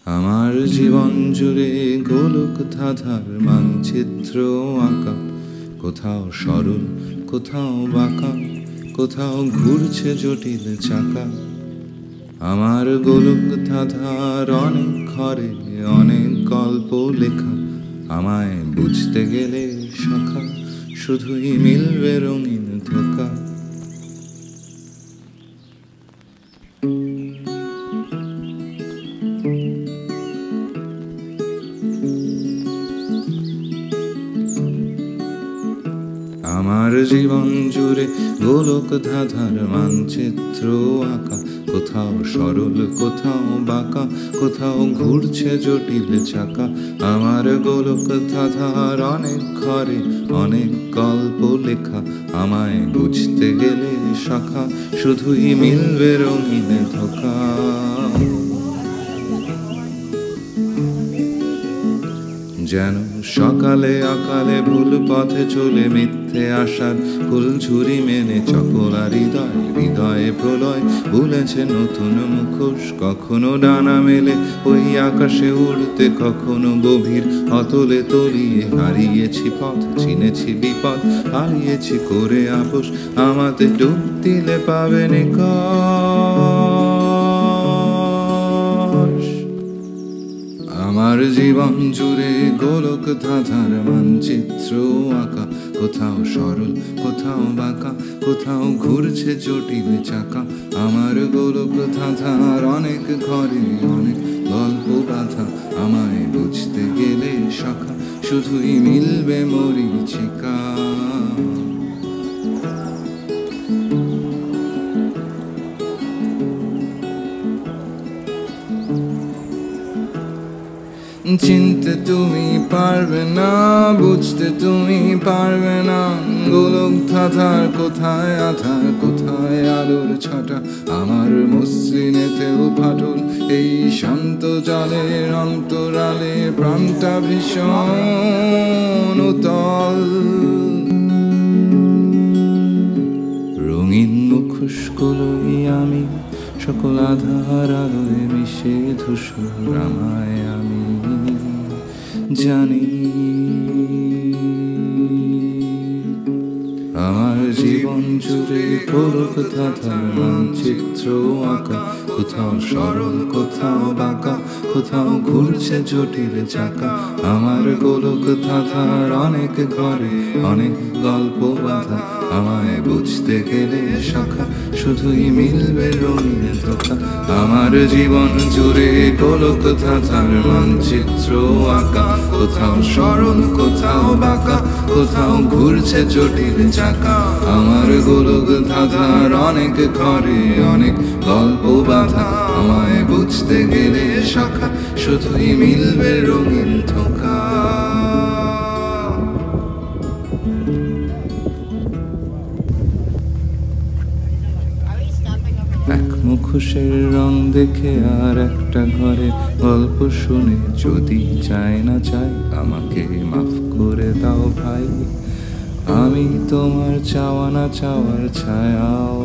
আমার জীবন জুড়ে গোলক ধাঁধার মানচিত্র আঁকা, কোথাও সরল কোথাও বাঁকা, কোথাও ঘুরছে জটিল চাকা। আমার গোলক ধাঁধার অনেক ঘরে অনেক গল্প লেখা, আমায় বুঝতে গেলে শাখা শুধুই মিলবে রঙিন ধোকা। আমার জীবন জুড়ে গোলক ধাঁধার মানচিত্র আঁকা, কোথাও সরল কোথাও বাঁকা, কোথাও ঘুরছে জটিল চাকা। আমার গোলক ধাঁধার অনেক ঘরে অনেক গল্প লেখা, আমায় বুঝতে গেলে শাখা শুধুই মিলবে রঙিন ধোকা। যেন সকালে আকালে ভুল পথে চলে মিথ্যে আশার ফুল ঝুরি মেনে চপলা হৃদয় হৃদয়ে প্রলয় ভুলেছে নতুন মুখোশ। কখনো ডানা মেলে ওই আকাশে উড়তে, কখনো গভীর অতলে তলিয়ে হারিয়েছি পথ, চিনেছি বিপদ, হারিয়েছি করে আপোষ। আমাতে ডুব দিলে পাবে নিকশ। আমার জীবন জুড়ে গোলক ধাঁধার মানচিত্র আঁকা, কোথাও সরল কোথাও বাঁকা, কোথাও ঘুরছে জটিল চাকা। আমার গোলক ধাঁধার অনেক ঘরে অনেক গল্প গাথা, আমায় বুঝতে গেলে শাখা শুধুই মিলবে মরীচিকা। চিনতে তুমি পারবে না, বুঝতে তুমি পারবে না, গোলক ধাঁধার কোথায় আধার কোথায় আলোর ছাটা। আমার মসৃণেতেও ফাটল, এই শান্ত জলের অন্তরালে প্রাণটা ভীষণ উতল। রঙিন মুখোশগুলোই আমি, সকল আধার আলোয় মিশে ধূসর আমায় আমি জানি। আমার জীবন জুড়ে গোলক ধাঁধার মানচিত্র আঁকা, কোথাও সরল কোথাও বাঁকা, কোথাও ঘুরছে জটিল চাকা। আমার গোলক ধাঁধার অনেক ঘরে অনেক গল্প বাঁধা, আমায় বুঝতে গেলে শাখা শুধুই মিলবে রঙিন ধোকা। আমার জীবন জুড়ে গোলক ধাঁধার মানচিত্র আঁকা, কোথাও সরল কোথাও বাঁকা, কোথাও ঘুরছে জটিল চাকা। আমার গোলক ধাঁধার অনেক ঘরে অনেক গল্প বাঁধা, আমায় বুঝতে গেলে শাখা শুধুই মিলবে রঙিন ধোকা। এক মুখোশের রং দেখে আর একটা ঘরে গল্প শুনে যদি চায় না চাই, আমাকে মাফ করে দাও ভাই, আমি তোমার চাওয়া না চাওয়ার ছায়াও